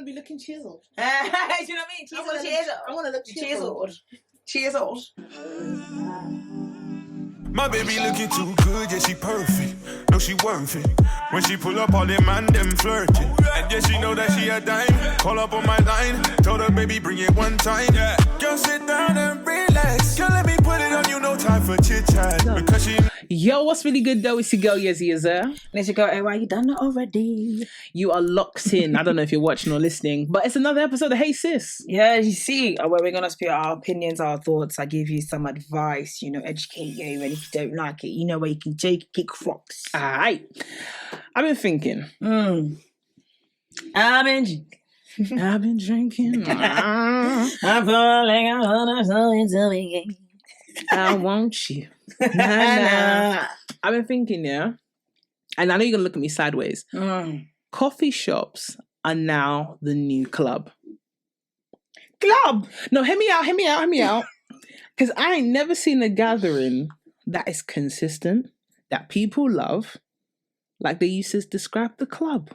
to be looking chiseled. Do you know what I mean? Chiseled. I want to look chiseled. Chiseled. My baby looking too good, yeah, she perfect. No, she worth it. When she pull up, all them man, them flirting. And yeah, she know that she a dime. Call up on my line. Told her, baby, bring it one time. Yeah. Girl, sit down and relax. Girl, let me put it on you, no time for chit-chat. Because she... Yo, what's really good though? It's your girl Yezzi.Yezzir. And it's your girl, hey, why you done it already? You are locked in. I don't know if you're watching or listening, but it's another episode of Hey Sis. Yeah, you see, where we're going to speak our opinions, our thoughts. I give you some advice, educate you. And if you don't like it, you know where you can take kick rocks. Alright. I've been thinking. I've been drinking. I'm falling on something. I want you. Nah. I've been thinking, yeah. And I know you're going to look at me sideways. Coffee shops are now the new club. Club? No, hear me out. Because I ain't never seen a gathering that is consistent, that people love, like they used to describe the club.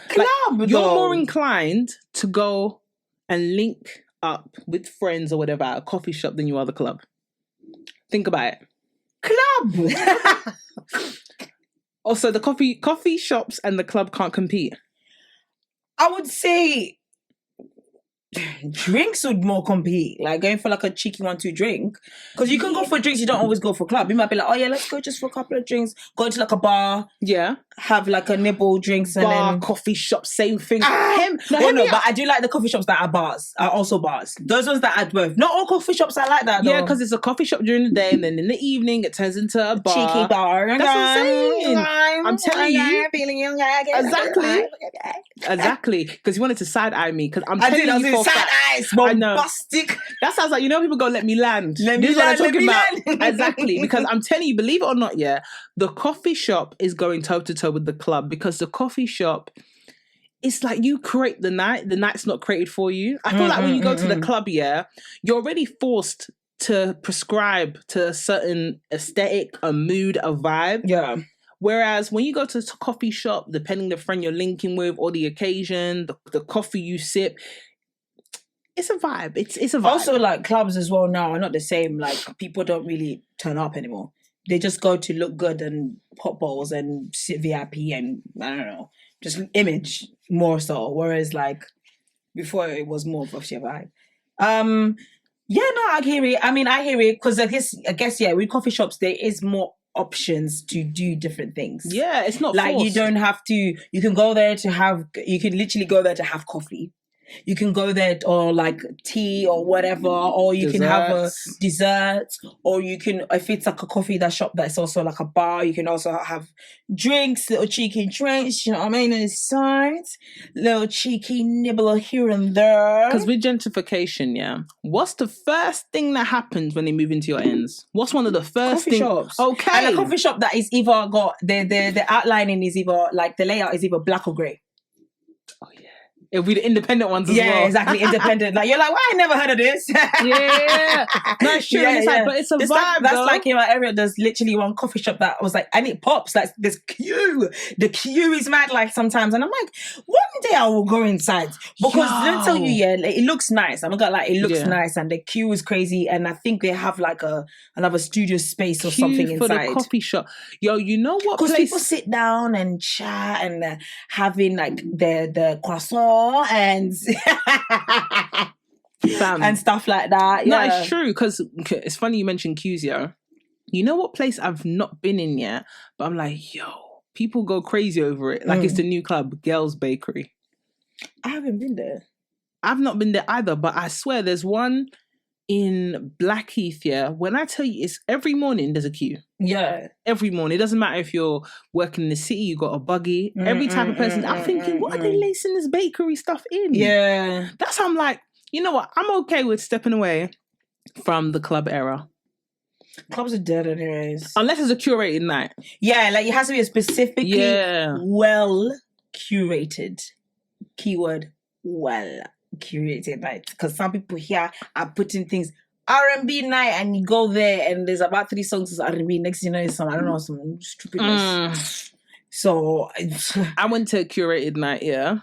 Club, you're more inclined to go and link up with friends or whatever at a coffee shop than you are the club. Think about it. Club! Also, the coffee shops and the club can't compete. I would say drinks would more compete, like going for like a cheeky 1-2 drink, because you can go for drinks, you don't always go for club. You might be like, oh yeah, let's go just for a couple of drinks, go to like a bar, have like a nibble drinks, and then coffee shop, same thing. But I do like the coffee shops that are also bars. Those ones that are both. Not all coffee shops are like that though. Yeah, because it's a coffee shop during the day and then in the evening it turns into a bar. Cheeky bar. That's what I'm saying. I'm telling you. Feeling young. Exactly. Because you wanted to side eye me. Because I'm I telling did you, side eyes, bombastic. That sounds like, people go, let me land. This is what I'm talking about. Exactly. Because I'm telling you, believe it or not, yeah, the coffee shop is going toe to toe with the club, because the coffee shop, it's like you create the night. The night's not created for you. I feel like when you go to the club, yeah, you're already forced to prescribe to a certain aesthetic, a mood, a vibe. Yeah. Whereas when you go to a coffee shop, depending the friend you're linking with or the occasion, the coffee you sip, it's a vibe. It's a vibe. Also, like clubs as well now are not the same. Like people don't really turn up anymore. They just go to look good and pop balls and sit VIP and I don't know, just image more so. Whereas like before it was more of a vibe. I hear it. I mean, I hear it because I guess with coffee shops there is more options to do different things. Yeah, it's not like forced. You don't have to. You can go there to have. You can literally go there to have coffee. You can go there or like tea or whatever, or you can have a dessert, or you can, if it's like a coffee shop that's also like a bar, you can also have drinks, little cheeky drinks, you know what I mean, on the side, little cheeky nibble here and there. Because with gentrification, what's the first thing that happens when they move into your ends? What's one of the first coffee shops? Okay. And a coffee shop that is either got, the outlining is either, like the layout is either black or grey. Oh yeah. It'll be the independent ones as well. Yeah, exactly. Independent. Like, you're like, why I never heard of this? Yeah. No, it's true. Like, but it's a vibe, that's like in my area, there's literally one coffee shop that was like, and it pops. Like, there's queue. The queue is mad, like, sometimes. And I'm like, one day I will go inside. Because let me tell you, it looks nice. I'm gonna like, it looks nice. And the queue is crazy. And I think they have like another studio space or something inside. For the coffee shop. Yo, you know what place? Because people sit down and chat and having like the croissant and and stuff like that. No, it's true, because it's funny you mentioned queues, yeah. You know what place I've not been in yet, but I'm like, yo, people go crazy over it. Like it's the new club, Girls Bakery. I haven't been there. I've not been there either, but I swear there's one in Blackheath, yeah. When I tell you, it's every morning there's a queue. Yeah. Every morning. It doesn't matter if you're working in the city, you got a buggy. Every type of person. I'm thinking, what are they lacing this bakery stuff in? Yeah. That's how I'm like, you know what? I'm okay with stepping away from the club era. Clubs are dead anyways. Unless it's a curated night. Yeah, like it has to be a specifically well curated. Keyword, well curated night. Because some people here are putting things R&B night, and you go there and there's about 3 songs as R&B. Next thing you know, it's some, I don't know, some stupidness. So I went to a curated night, yeah.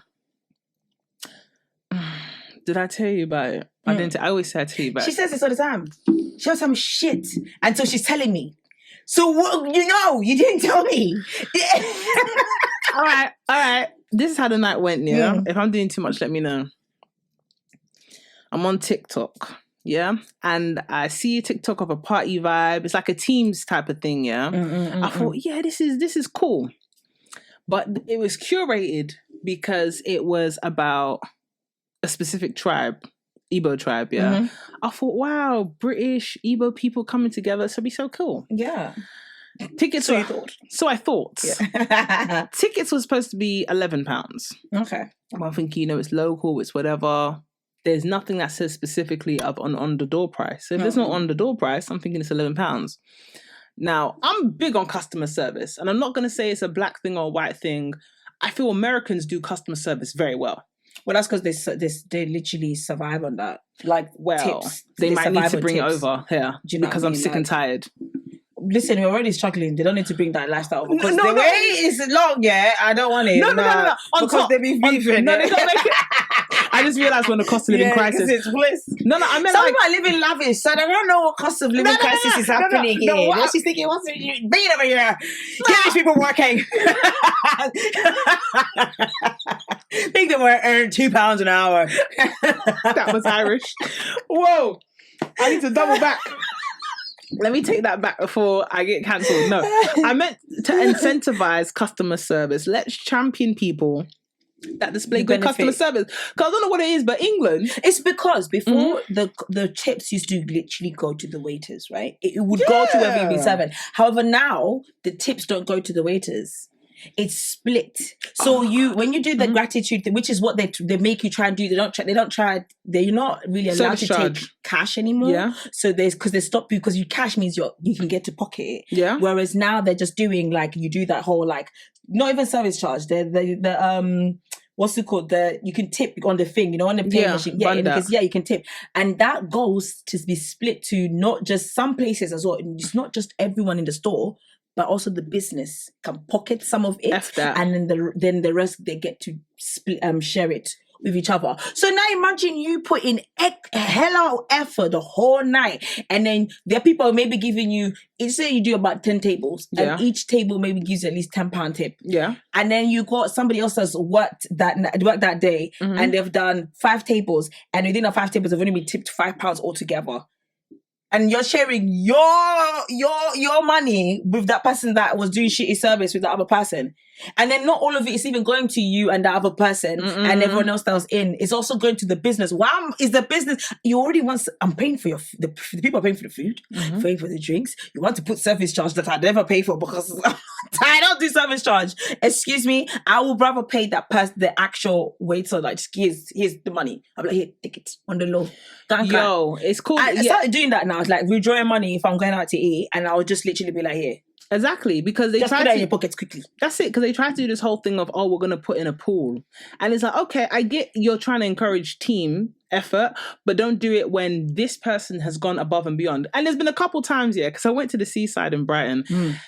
Did I tell you about it? I didn't. I always say I tell you about it. She says this all the time. She always tell me shit until she's telling me. So what? You didn't tell me. All right. This is how the night went. Yeah. If I'm doing too much, let me know. I'm on TikTok. Yeah, and I see a TikTok of a party vibe. It's like a Teams type of thing. Yeah, I thought, yeah, this is cool, but it was curated because it was about a specific tribe, Igbo tribe. Yeah, I thought, wow, British Igbo people coming together, so it'd be so cool. Yeah, tickets. So you thought? So I thought. Yeah. Tickets were supposed to be £11. Okay, I'm thinking, it's local, it's whatever. There's nothing that says specifically on the door price. So if there's not on the door price, I'm thinking it's £11. Now, I'm big on customer service, and I'm not going to say it's a black thing or a white thing. I feel Americans do customer service very well. Well, that's because they literally survive on that. Tips. They might need to bring it over here because I'm sick and tired. Listen, we're already struggling. They don't need to bring that lifestyle over because the way is long. Yeah, I don't want it. No. Because they be beefing. No, they don't make it. I just realised when the cost of living crisis. It's bliss. No, I mean, some people are living lavish, so they don't know what cost of living crisis is happening here. What she's thinking, what's it? Bring it over here. Get these people working. Make them earn £2 an hour. That was Irish. Whoa! I need to double back. Let me take that back before I get cancelled. No, I meant to incentivize customer service. Let's champion people that display good customer service. Because I don't know what it is, but England... It's because before the tips used to literally go to the waiters, right? It would go to whoever you'd be serving. However, now the tips don't go to the waiters. It's split. So when you do the gratitude thing, which is what they make you try and do, they're not really allowed to take cash anymore. Yeah. So because they stop you, because cash means you can get to pocket it. Yeah. Whereas now they're just doing you do that whole not even service charge. The what's it called? You can tip on the thing, on the pay machine. Yeah, you can tip. And that goes to be split to not just some places as well. It's not just everyone in the store, but also the business can pocket some of it, and then the rest they get to split, share it with each other. So now imagine you put in hella effort the whole night, and then there are people maybe giving you. Say you do about 10 tables, and each table maybe gives you at least £10 tip. Yeah, and then you got somebody else that's worked that day, and they've done 5 tables, and within the 5 tables, they've only been tipped £5 altogether. And you're sharing your money with that person that was doing shitty service with the other person. And then not all of it is even going to you and the other person and everyone else that was in. It's also going to the business. Why is the business... You already want... I'm paying for the people are paying for the food, paying for the drinks. You want to put service charge that I never pay for because I don't do service charge. Excuse me. I would rather pay that person, the actual waiter, here's the money. I'm like, here, take it on the low. Yo, it's cool. I started doing that now. It's withdrawing money if I'm going out to eat, and I'll just literally be like, here. Exactly, because they just try put it in your pockets quickly. That's it, because they try to do this whole thing of, we're going to put in a pool. And it's like, okay, I get you're trying to encourage team effort, but don't do it when this person has gone above and beyond. And there's been a couple times, because I went to the seaside in Brighton, and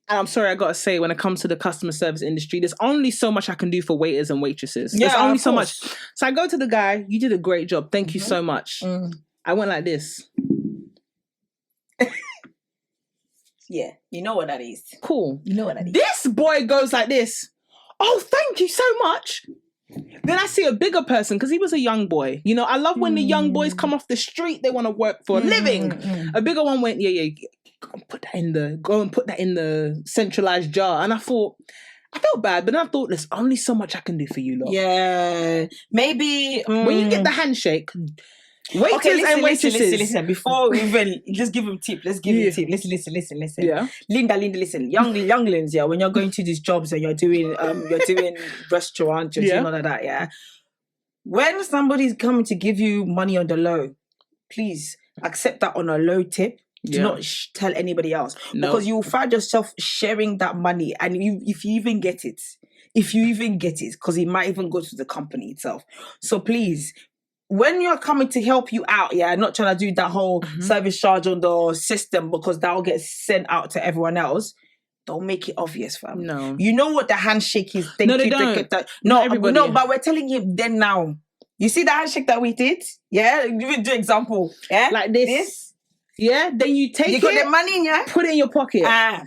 I'm sorry, I got to say, when it comes to the customer service industry, there's only so much I can do for waiters and waitresses. There's only so much. So I go to the guy, you did a great job. Thank you so much. I went like this. Yeah, you know what that is. Cool. You know what that is. This boy goes like this. Oh, thank you so much. Then I see a bigger person, because he was a young boy. I love when the young boys come off the street, they want to work for a living. A bigger one went, go and put that in the centralized jar. And I felt bad, but then I thought, there's only so much I can do for you, lot. Yeah, maybe when you get the handshake. Waiters and waitresses. Listen. Before we even just give him tip. Let's give him tip. Listen. Yeah. Linda, listen. Younglings, when you're going to these jobs and you're doing restaurant, you're doing all of that, yeah. When somebody's coming to give you money on the low, please accept that on a low tip. Do not tell anybody else. No. Because you will find yourself sharing that money, and if you even get it, because it might even go to the company itself. So please, when you're coming to help you out, not trying to do that whole service charge on the system, because that will get sent out to everyone else. Don't make it obvious, fam. No. You know what the handshake is. No, they don't. No, but we're telling him then now. You see the handshake that we did? Yeah, give me the example. Yeah, like this. Yeah, then you take you it. got the money in, yeah? Put it in your pocket.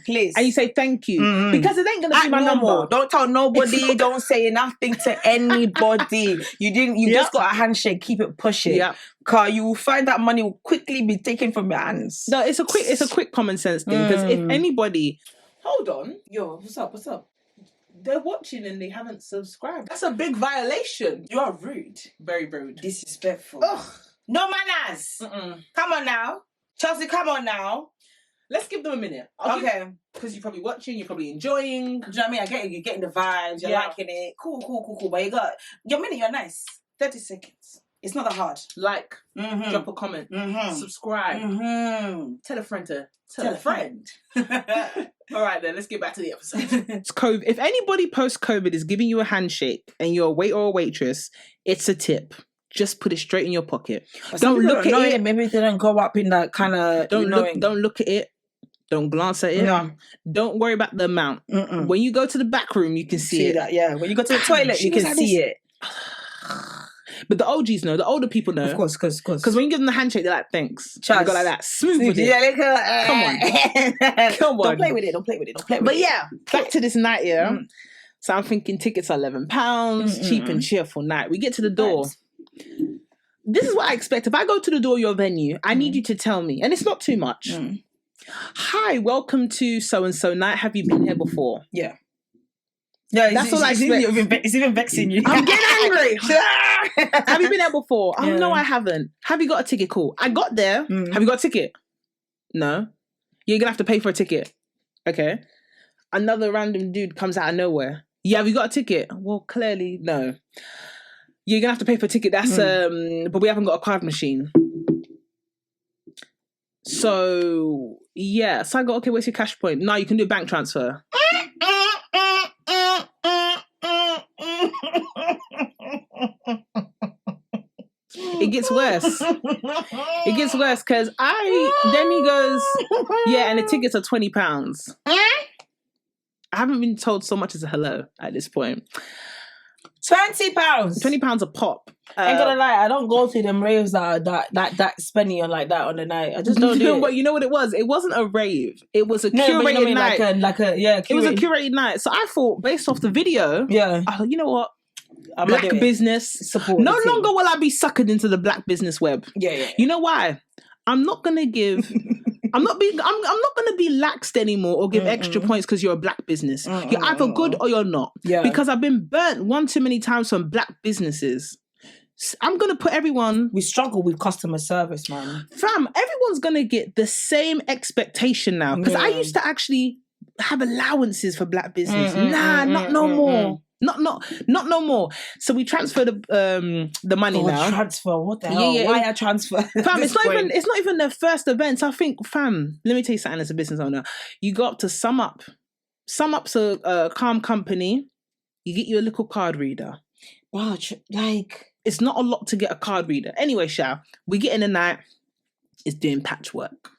Please. And you say thank you. Because it ain't gonna be my number. Don't tell nobody. Don't say nothing to anybody. You just got a handshake. Keep it pushing. Yeah. Cause you will find that money will quickly be taken from your hands. No, it's a quick common sense thing. Because if anybody, hold on, Yo, what's up? they're watching and they haven't subscribed. That's a big violation. You are rude. Very rude. Disrespectful. Ugh. No manners. Come on now. Chelsea, come on now. Let's give them a minute. Okay. Because you're probably watching, you're probably enjoying. Do you know what I mean? I get it. You're getting the vibes. You're liking it. Cool. But you got your minute. You're nice. 30 seconds. It's not that hard. Like, drop a comment, subscribe, tell a friend to tell a friend. All right, then let's get back to the episode. It's COVID. If anybody post-COVID is giving you a handshake and you're a waiter or a waitress, it's a tip. Just put it straight in your pocket. Don't look at it. Maybe they don't go up in that kind of. Don't look at it. Don't glance at it. No. Don't worry about the amount. When you go to the back room, you can see it. That, yeah. When you go to the toilet, you can see it. But the OGs know. The older people know. Of course. Because when you give them the handshake, they're like, thanks. Chaz. You go like that. Smooth with it. Yeah, Come on. Don't play with it. But yeah, back to this night, yeah. So I'm thinking tickets are £11, cheap and cheerful night. We get to the door. Nice. This is what I expect. If I go to the door of your venue, I need you to tell me, and it's not too much. Hi, welcome to so-and-so night. Have you been here before? Yeah. That's all I expect. It's even vexing you. I'm getting angry. Have you been there before? Oh, no, I haven't. Have you got a ticket? Cool. I got there. Have you got a ticket? No. You're going to have to pay for a ticket. Okay. Another random dude comes out of nowhere. Yeah, have you got a ticket? Well, clearly, no. You're going to have to pay for a ticket. That's, but we haven't got a card machine. So, yeah. So I go, okay, where's your cash point? No, you can do a bank transfer. It gets worse. It gets worse because then he goes, yeah, and the tickets are £20. I haven't been told so much as a hello at this point. £20. £20 a pop. Ain't gonna lie, I don't go to them raves that spenny on like that on the night. I just don't do it. But you know what it was? It wasn't a rave. It was a curated night. Curated. It was a curated night. So I thought, based off the video, I thought, you know what? Black business support. No longer will I be suckered into the black business web. Yeah. You know why? I'm not gonna give. I'm not gonna be laxed anymore or give extra points because you're a black business. You're either good or you're not. Yeah. Because I've been burnt one too many times from black businesses. I'm gonna put everyone. We struggle with customer service, man. Fam, everyone's gonna get the same expectation now. Because I used to actually have allowances for black business. Not no more. Not no more. So we transfer the money now. Transfer? What the hell? Why I transfer? Fam, it's not even their first event. So I think, fam, let me tell you something as a business owner. You got to sum up. Sum up's a calm company. You get you a little card reader. Wow, it's not a lot to get a card reader. Anyway, Sha, we get in the night. It's doing patchwork.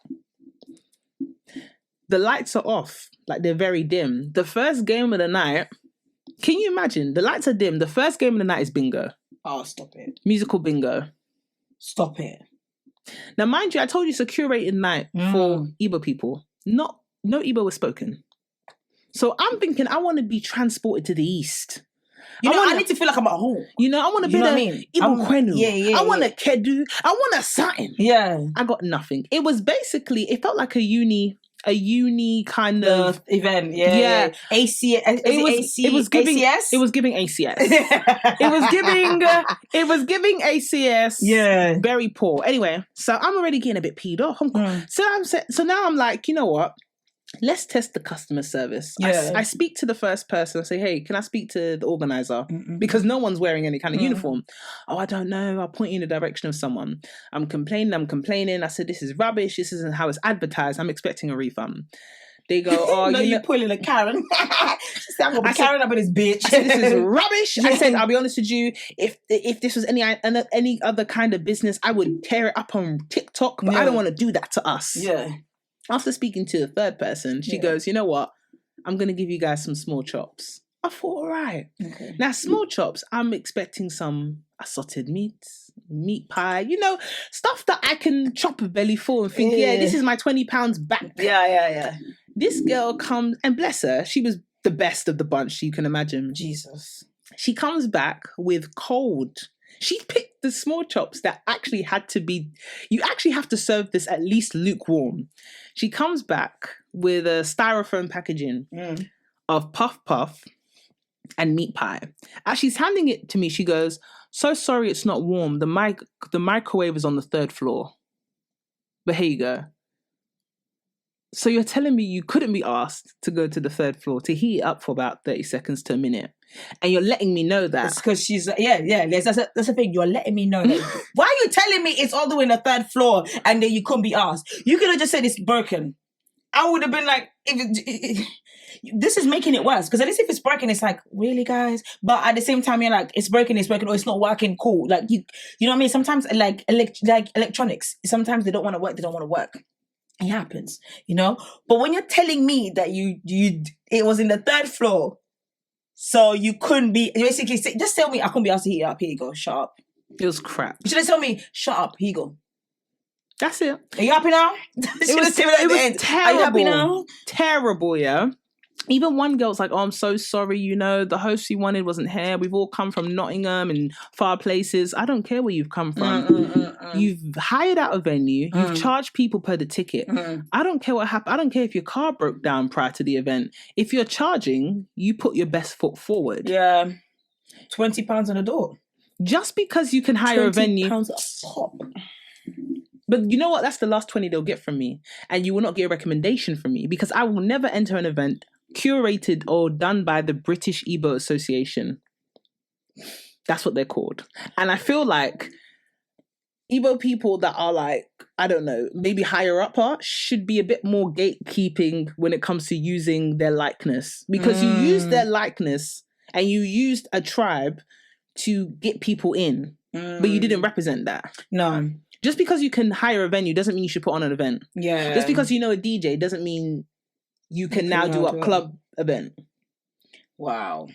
The lights are off. Like they're very dim. The first game of the night. Can you imagine? The lights are dim. The first game of the night is bingo. Oh, stop it. Musical bingo. Stop it. Now, mind you, I told you it's a curated night for Igbo people. No Igbo was spoken. So I'm thinking I want to be transported to the east. I need to feel like I'm at home. I want to be Igbo Kwenu. Yeah. I want a Kedu. I want a something. Yeah. I got nothing. It was basically, it felt like a uni kind of event, yeah. It was giving ACS. It was giving ACS. Yeah, very poor. Anyway, so I'm already getting a bit peed off. So now I'm like, you know what? Let's test the customer service. Yeah. I speak to the first person. I say, hey, can I speak to the organizer? Because no one's wearing any kind of uniform. Oh, I don't know. I'll point you in the direction of someone. I'm complaining. I said, this is rubbish. This isn't how it's advertised. I'm expecting a refund. They go, oh, no, you're pulling a Karen. She said, I'm going to be Karen up in this bitch. I said, this is rubbish. I said, I'll be honest with you. If this was any other kind of business, I would tear it up on TikTok, but I don't want to do that to us. Yeah. After speaking to the third person, she goes, you know what? I'm going to give you guys some small chops. I thought, all right. Okay. Now, small chops, I'm expecting some assorted meat pie, stuff that I can chop a belly full and think, this is my £20 back. Yeah. This girl comes, and bless her, she was the best of the bunch, you can imagine. Jesus. She comes back with cold. She picked the small chops that actually had to be, you actually have to serve this at least lukewarm. She comes back with a styrofoam packaging of puff puff and meat pie. As she's handing it to me, she goes, "So sorry it's not warm. The microwave is on the 3rd floor. But here you go." So you're telling me you couldn't be asked to go to the 3rd floor to heat it up for about 30 seconds to a minute. And you're letting me know that. It's because she's, that's the thing. You're letting me know that. Why are you telling me it's all the way on the 3rd floor and then you couldn't be asked? You could have just said it's broken. I would have been like, this is making it worse. Because at least if it's broken, it's like, really, guys? But at the same time, you're like, it's broken, or it's not working, cool. Like, you know what I mean? Sometimes, like electronics, sometimes they don't want to work. It happens, But when you're telling me that it was in the 3rd floor, so you couldn't be, basically, just tell me I couldn't be asked to heat it up. Here you go, shut up. It was crap. You should have told me, shut up, here you go. That's it. Are you happy now? It was terrible. Are you happy now? Terrible, yeah. Even one girl's like, "Oh, I'm so sorry, the host we wanted wasn't here. We've all come from Nottingham and far places." I don't care where you've come from. You've hired out a venue. You've charged people per the ticket. I don't care what happened. I don't care if your car broke down prior to the event. If you're charging, you put your best foot forward. Yeah. £20 on the door. Just because you can hire a venue. £20 a pop. But you know what? That's the last 20 they'll get from me. And you will not get a recommendation from me because I will never enter an event curated or done by the British Igbo Association. That's what they're called. And I feel like Igbo people that are like, I don't know, maybe higher up should be a bit more gatekeeping when it comes to using their likeness. Because you used their likeness and you used a tribe to get people in. But you didn't represent that. No. Just because you can hire a venue doesn't mean you should put on an event. Yeah. Just because you know a DJ doesn't mean you can now do a club event. Wow.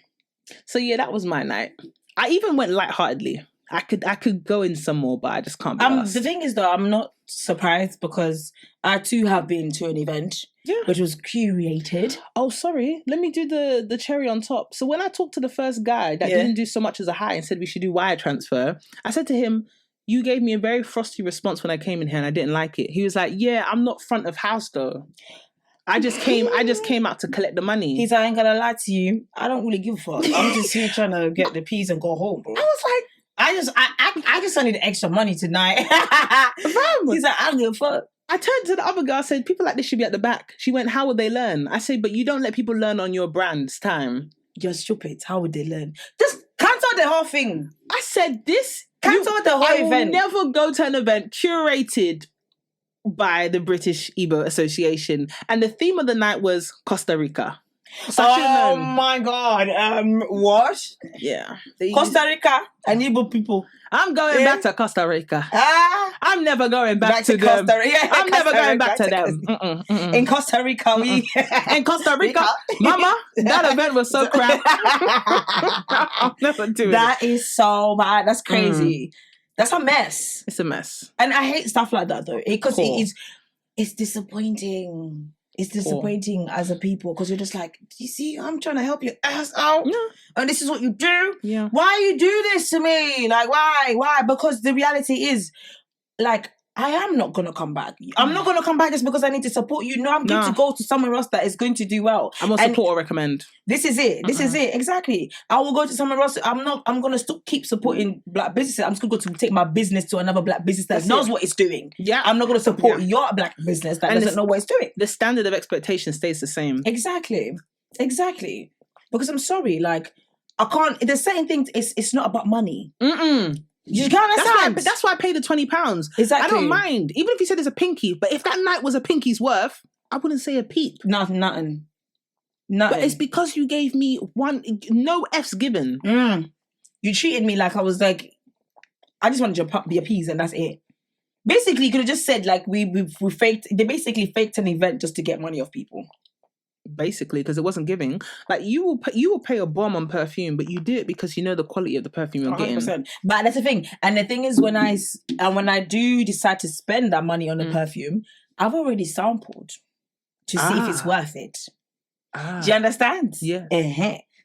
So yeah, that was my night. I even went lightheartedly. I could go in some more, but I just can't be asked. The thing is though, I'm not surprised because I too have been to an event which was curated. Oh, sorry. Let me do the cherry on top. So when I talked to the first guy that didn't do so much as a hi and said we should do wire transfer, I said to him, "You gave me a very frosty response when I came in here and I didn't like it." He was like, "Yeah, I'm not front of house though. I just came out to collect the money." He's like, "I ain't gonna lie to you. I don't really give a fuck. I'm just here trying to get the peas and go home, bro." I was like, I just need extra money tonight. He's like, "I don't give a fuck." I turned to the other girl, I said, "People like this should be at the back." She went, "How would they learn?" I said, "But you don't let people learn on your brand's time." You're stupid. How would they learn? Just cancel the whole thing. I said, Cancel the whole event. I will never go to an event curated by the British Igbo Association. And the theme of the night was Costa Rica. So oh my God. What? Yeah. Costa Rica and Igbo people. I'm going back to Costa Rica. I'm never going back to them. Costa Rica. I'm never going back to them. In Costa Rica, in Costa Rica, Mama, that event was so crap. I'll never do it. That is so bad. That's crazy. That's a mess. It's a mess. And I hate stuff like that though. Because it's disappointing. It's disappointing as a people because you're just like, you see, I'm trying to help your ass out. Yeah. And this is what you do? Yeah. Why you do this to me? Like, why? Why? Because the reality is, like, I am not going to come back. I'm not going to come back just because I need to support you. No, I'm going to go to somewhere else that is going to do well. I'm going to support or recommend. This is it. This is it. Exactly. I will go to somewhere else. I'm going to keep supporting black businesses. I'm just going to take my business to another black business that knows what it's doing. Yeah. I'm not going to support your black business that doesn't know what it's doing. The standard of expectation stays the same. Exactly. Exactly. Because I'm sorry, like, I can't, there's certain things, it's not about money. You can't understand. That's why I pay the £20. Exactly. I don't mind. Even if you said it's a pinky, but if that night was a pinky's worth, I wouldn't say a peep. Nothing. But it's because you gave me no F's given. You treated me like I was like, I just wanted to be appeased and that's it. Basically, you could have just said like we faked, they basically faked an event just to get money off people. basically, because it wasn't giving. Like you will pay a bomb on perfume, but you do it because you know the quality of the perfume you're 100%. getting. But that's the thing. And the thing is, when I do decide to spend that money on a perfume, I've already sampled to see if it's worth it. Do you understand? Yeah.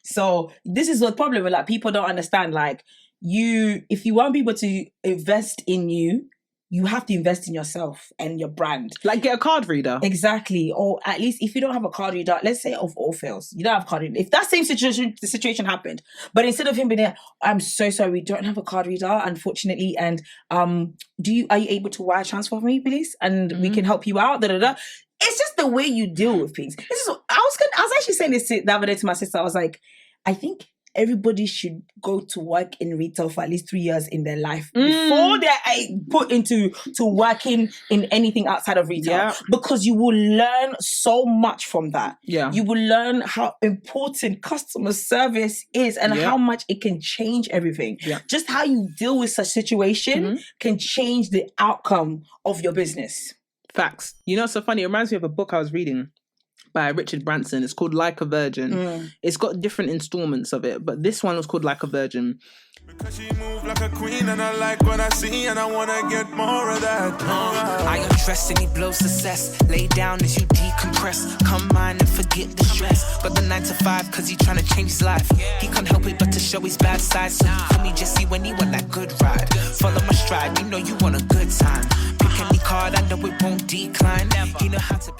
So this is the problem with like people don't understand. Like if you want people to invest in you, you have to invest in yourself and your brand. Like get a card reader. Exactly. Or at least if you don't have a card reader, let's say of all fails, you don't have a card reader. If that same situation happened, but instead of him being there, I'm so sorry, we don't have a card reader, unfortunately. And are you able to wire transfer for me, please? And we can help you out. It's just the way you deal with things. I was actually saying this the other day to my sister. I was like, I think everybody should go to work in retail for at least 3 years in their life before they're put into working in anything outside of retail, because you will learn so much from that. Yeah, you will learn how important customer service is and how much it can change everything. Yeah. Just how you deal with such situation can change the outcome of your business. Facts. You know, it's so funny. It reminds me of a book I was reading by Richard Branson. It's called Like a Virgin. It's got different installments of it, but this one was called Like a Virgin. Because she moved like a queen and I like what I see and I want to get more of that. I undress and he blows success. Lay down as you decompress. Come mine and forget the stress. Got the 9 to 5 cause he trying to change his life. He can't help it but to show his bad side. So for me just see when he want that good ride. Follow my stride, you know you want a good time. Pick any card, I know it won't decline. He know how to